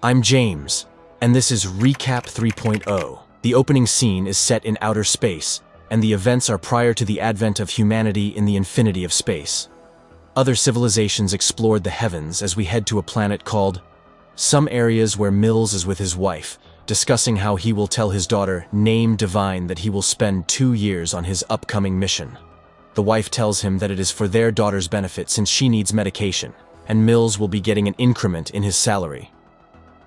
I'm James, and this is Recap 3.0. The opening scene is set in outer space, and the events are prior to the advent of humanity in the infinity of space. Other civilizations explored the heavens as we head to a planet called Some areas where Mills is with his wife, discussing how he will tell his daughter, Name Divine, that he will spend 2 years on his upcoming mission. The wife tells him that it is for their daughter's benefit since she needs medication, and Mills will be getting an increment in his salary.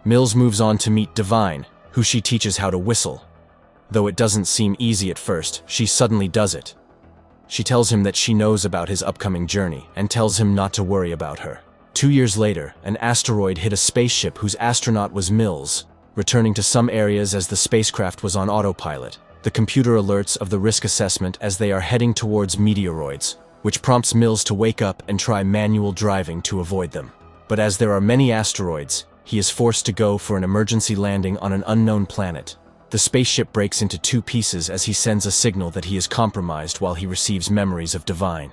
Mills moves on to meet Divine, who she teaches how to whistle. Though it doesn't seem easy at first, she suddenly does it. She tells him that she knows about his upcoming journey and tells him not to worry about her. 2 years later, an asteroid hit a spaceship whose astronaut was Mills, returning to some areas as the spacecraft was on autopilot. The computer alerts of the risk assessment as they are heading towards meteoroids, which prompts Mills to wake up and try manual driving to avoid them. But as there are many asteroids, he is forced to go for an emergency landing on an unknown planet. The spaceship breaks into 2 pieces as he sends a signal that he is compromised while he receives memories of Divine.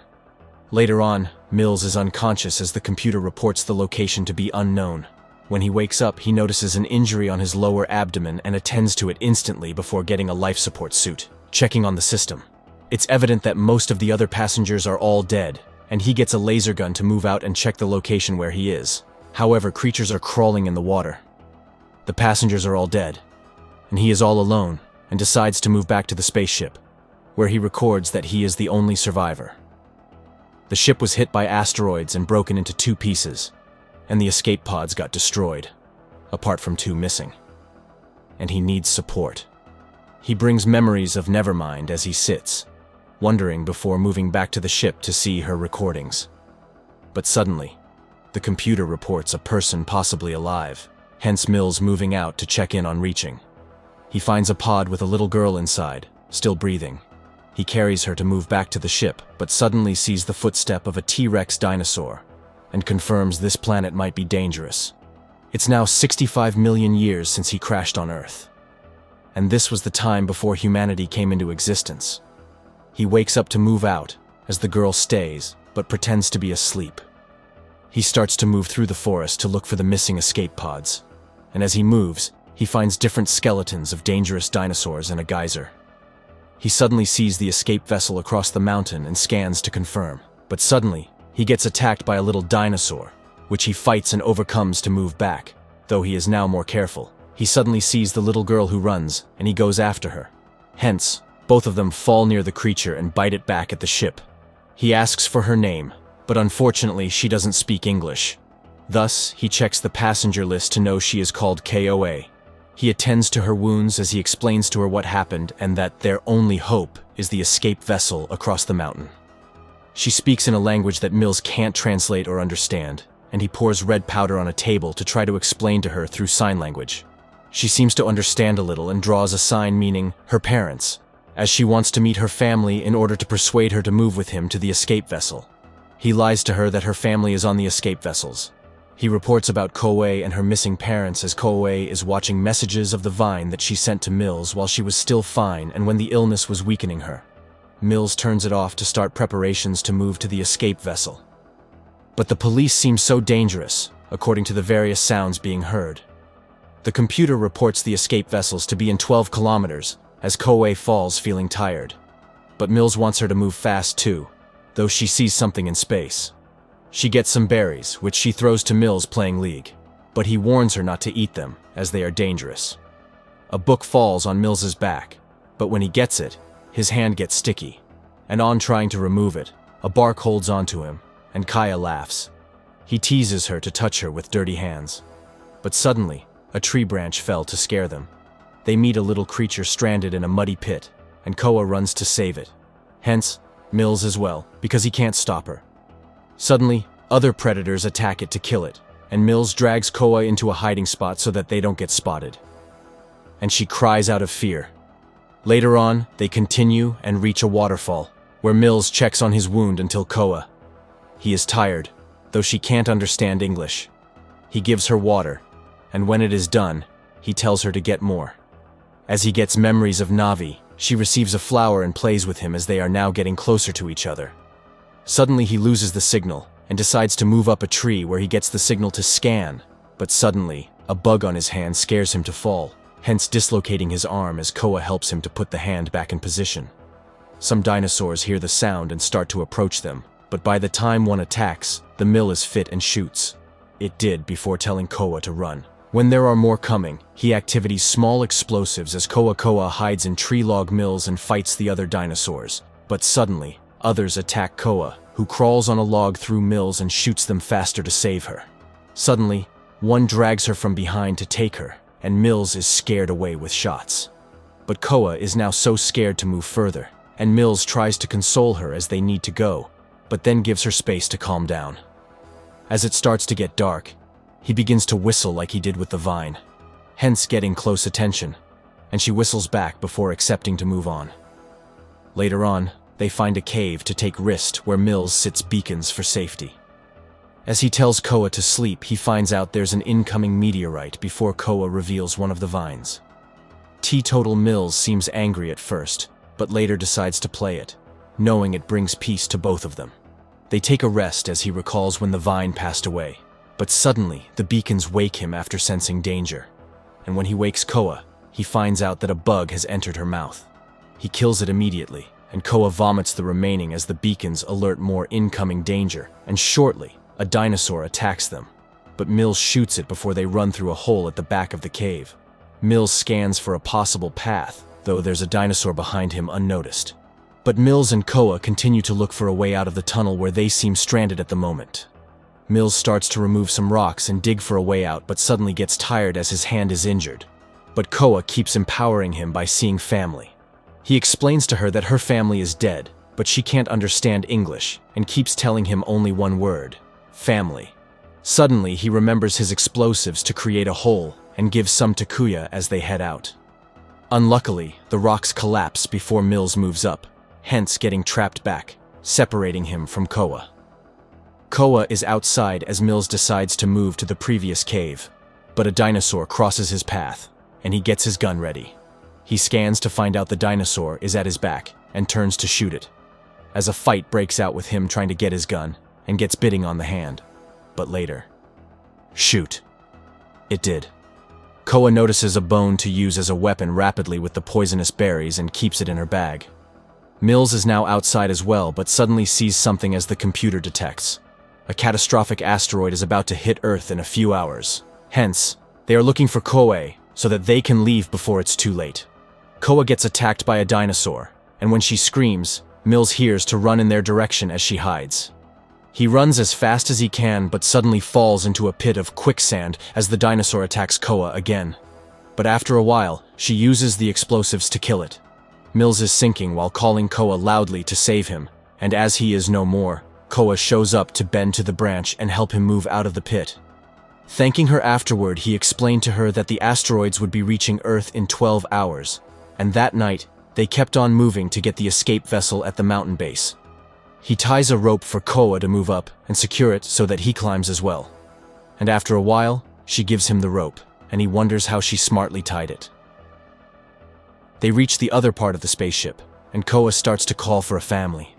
Later on, Mills is unconscious as the computer reports the location to be unknown. When he wakes up, he notices an injury on his lower abdomen and attends to it instantly before getting a life support suit. Checking on the system, it's evident that most of the other passengers are all dead, and he gets a laser gun to move out and check the location where he is. However, creatures are crawling in the water. The passengers are all dead, and he is all alone and decides to move back to the spaceship, where he records that he is the only survivor. The ship was hit by asteroids and broken into 2 pieces, and the escape pods got destroyed, apart from 2 missing. And he needs support. He brings memories of Nevermind as he sits, wondering before moving back to the ship to see her recordings. But suddenly, the computer reports a person possibly alive, hence Mills moving out to check in on reaching. He finds a pod with a little girl inside, still breathing. He carries her to move back to the ship, but suddenly sees the footstep of a T-Rex dinosaur, and confirms this planet might be dangerous. It's now 65 million years since he crashed on Earth. And this was the time before humanity came into existence. He wakes up to move out, as the girl stays, but pretends to be asleep. He starts to move through the forest to look for the missing escape pods, and as he moves, he finds different skeletons of dangerous dinosaurs in a geyser. He suddenly sees the escape vessel across the mountain and scans to confirm, but suddenly, he gets attacked by a little dinosaur, which he fights and overcomes to move back. Though he is now more careful, he suddenly sees the little girl who runs, and he goes after her. Hence, both of them fall near the creature and bite it back at the ship. He asks for her name, but unfortunately she doesn't speak English. Thus, he checks the passenger list to know she is called KOA. He attends to her wounds as he explains to her what happened and that their only hope is the escape vessel across the mountain. She speaks in a language that Mills can't translate or understand, and he pours red powder on a table to try to explain to her through sign language. She seems to understand a little and draws a sign meaning her parents, as she wants to meet her family in order to persuade her to move with him to the escape vessel. He lies to her that her family is on the escape vessels. He reports about Koei and her missing parents as Koei is watching messages of the vine that she sent to Mills while she was still fine and when the illness was weakening her. Mills turns it off to start preparations to move to the escape vessel. But the police seem so dangerous, according to the various sounds being heard. The computer reports the escape vessels to be in 12 kilometers, as Koei falls feeling tired. But Mills wants her to move fast too, though she sees something in space. She gets some berries, which she throws to Mills playing League, but he warns her not to eat them, as they are dangerous. A book falls on Mills's back, but when he gets it, his hand gets sticky, and on trying to remove it, a bark holds onto him, and Kaya laughs. He teases her to touch her with dirty hands. But suddenly, a tree branch fell to scare them. They meet a little creature stranded in a muddy pit, and Koa runs to save it. Hence, Mills as well, because he can't stop her. Suddenly, other predators attack it to kill it, and Mills drags Koa into a hiding spot so that they don't get spotted. And she cries out of fear. Later on, they continue and reach a waterfall, where Mills checks on his wound until Koa. He is tired, though she can't understand English. He gives her water, and when it is done, he tells her to get more. As he gets memories of Navi, she receives a flower and plays with him as they are now getting closer to each other. Suddenly he loses the signal and decides to move up a tree where he gets the signal to scan, but suddenly, A bug on his hand scares him to fall, hence dislocating his arm as Koa helps him to put the hand back in position. Some dinosaurs hear the sound and start to approach them, but by the time one attacks, the mill is fit and shoots. It did before telling Koa to run. When there are more coming, he activates small explosives as Koa hides in tree log mills and fights the other dinosaurs. But suddenly, others attack Koa, who crawls on a log through mills and shoots them faster to save her. Suddenly, one drags her from behind to take her, and Mills is scared away with shots. But Koa is now so scared to move further, and Mills tries to console her as they need to go, but then gives her space to calm down. As it starts to get dark, he begins to whistle like he did with the vine, hence getting close attention, and she whistles back before accepting to move on. Later on, they find a cave to take rest where Mills sits beacons for safety. As he tells Koa to sleep, he finds out there's an incoming meteorite before Koa reveals one of the vines. Teetotal Mills seems angry at first, but later decides to play it, knowing it brings peace to both of them. They take a rest as he recalls when the vine passed away, but suddenly the beacons wake him after sensing danger. And when he wakes Koa, he finds out that a bug has entered her mouth. He kills it immediately, and Koa vomits the remaining as the beacons alert more incoming danger, and shortly, a dinosaur attacks them. But Mills shoots it before they run through a hole at the back of the cave. Mills scans for a possible path, though there's a dinosaur behind him unnoticed. But Mills and Koa continue to look for a way out of the tunnel where they seem stranded at the moment. Mills starts to remove some rocks and dig for a way out, but suddenly gets tired as his hand is injured. But Koa keeps empowering him by seeing family. He explains to her that her family is dead, but she can't understand English, and keeps telling him only one word: family. Suddenly, he remembers his explosives to create a hole and gives some to Kuya as they head out. Unluckily, the rocks collapse before Mills moves up, hence getting trapped back, separating him from Koa. Koa is outside as Mills decides to move to the previous cave, but a dinosaur crosses his path, and he gets his gun ready. He scans to find out the dinosaur is at his back and turns to shoot it, as a fight breaks out with him trying to get his gun and gets biting on the hand. But later, shoot. It did. Koa notices a bone to use as a weapon rapidly with the poisonous berries and keeps it in her bag. Mills is now outside as well, but suddenly sees something as the computer detects. A catastrophic asteroid is about to hit Earth in a few hours. Hence, they are looking for Koa so that they can leave before it's too late. Koa gets attacked by a dinosaur, and when she screams, Mills hears to run in their direction as she hides. He runs as fast as he can, but suddenly falls into a pit of quicksand as the dinosaur attacks Koa again. But after a while, she uses the explosives to kill it. Mills is sinking while calling Koa loudly to save him, and as he is no more, Koa shows up to bend to the branch and help him move out of the pit. Thanking her afterward, he explained to her that the asteroids would be reaching Earth in 12 hours, and that night, they kept on moving to get the escape vessel at the mountain base. He ties a rope for Koa to move up and secure it so that he climbs as well. And after a while, she gives him the rope, and he wonders how she smartly tied it. They reach the other part of the spaceship, and Koa starts to call for a family.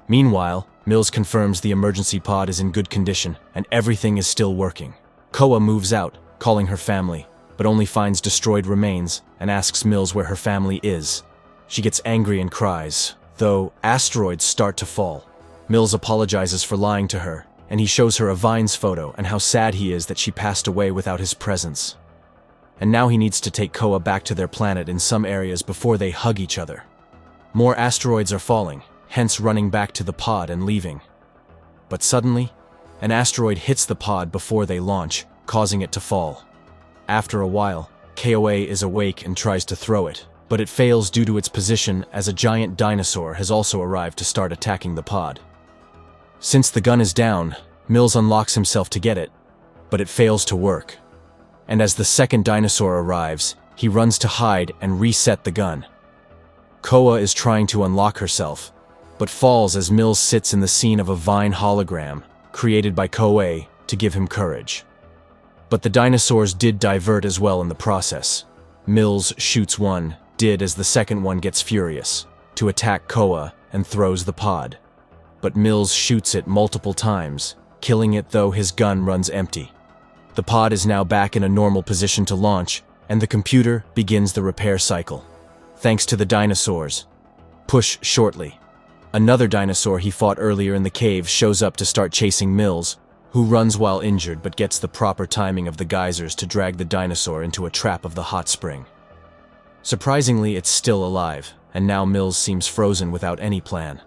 Meanwhile, Mills confirms the emergency pod is in good condition, and everything is still working. Koa moves out, calling her family, but only finds destroyed remains and asks Mills where her family is. She gets angry and cries, though asteroids start to fall. Mills apologizes for lying to her, and he shows her a Vines photo and how sad he is that she passed away without his presence. And now he needs to take Koa back to their planet in some areas before they hug each other. More asteroids are falling, hence running back to the pod and leaving. But suddenly, an asteroid hits the pod before they launch, causing it to fall. After a while, Koa is awake and tries to throw it, but it fails due to its position as a giant dinosaur has also arrived to start attacking the pod. Since the gun is down, Mills unlocks himself to get it, but it fails to work. And as the second dinosaur arrives, he runs to hide and reset the gun. Koa is trying to unlock herself, but falls as Mills sits in the scene of a Vine hologram created by Koa to give him courage. But the dinosaurs did divert as well in the process. Mills shoots one, did as the second one gets furious, to attack Koa and throws the pod. But Mills shoots it multiple times, killing it though his gun runs empty. The pod is now back in a normal position to launch, and the computer begins the repair cycle. Thanks to the dinosaurs. Push shortly. Another dinosaur he fought earlier in the cave shows up to start chasing Mills, who runs while injured but gets the proper timing of the geysers to drag the dinosaur into a trap of the hot spring. Surprisingly, it's still alive, and now Mills seems frozen without any plan.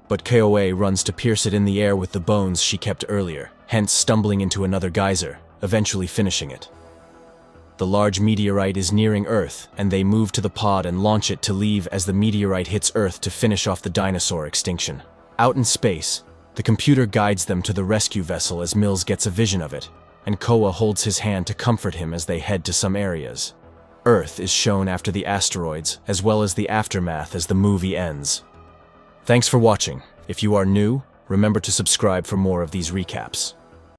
But KOA runs to pierce it in the air with the bones she kept earlier, hence stumbling into another geyser, eventually finishing it. The large meteorite is nearing Earth, and they move to the pod and launch it to leave as the meteorite hits Earth to finish off the dinosaur extinction. Out in space, the computer guides them to the rescue vessel as Mills gets a vision of it, and Koa holds his hand to comfort him as they head to some areas. Earth is shown after the asteroids, as well as the aftermath as the movie ends. Thanks for watching. If you are new, remember to subscribe for more of these recaps.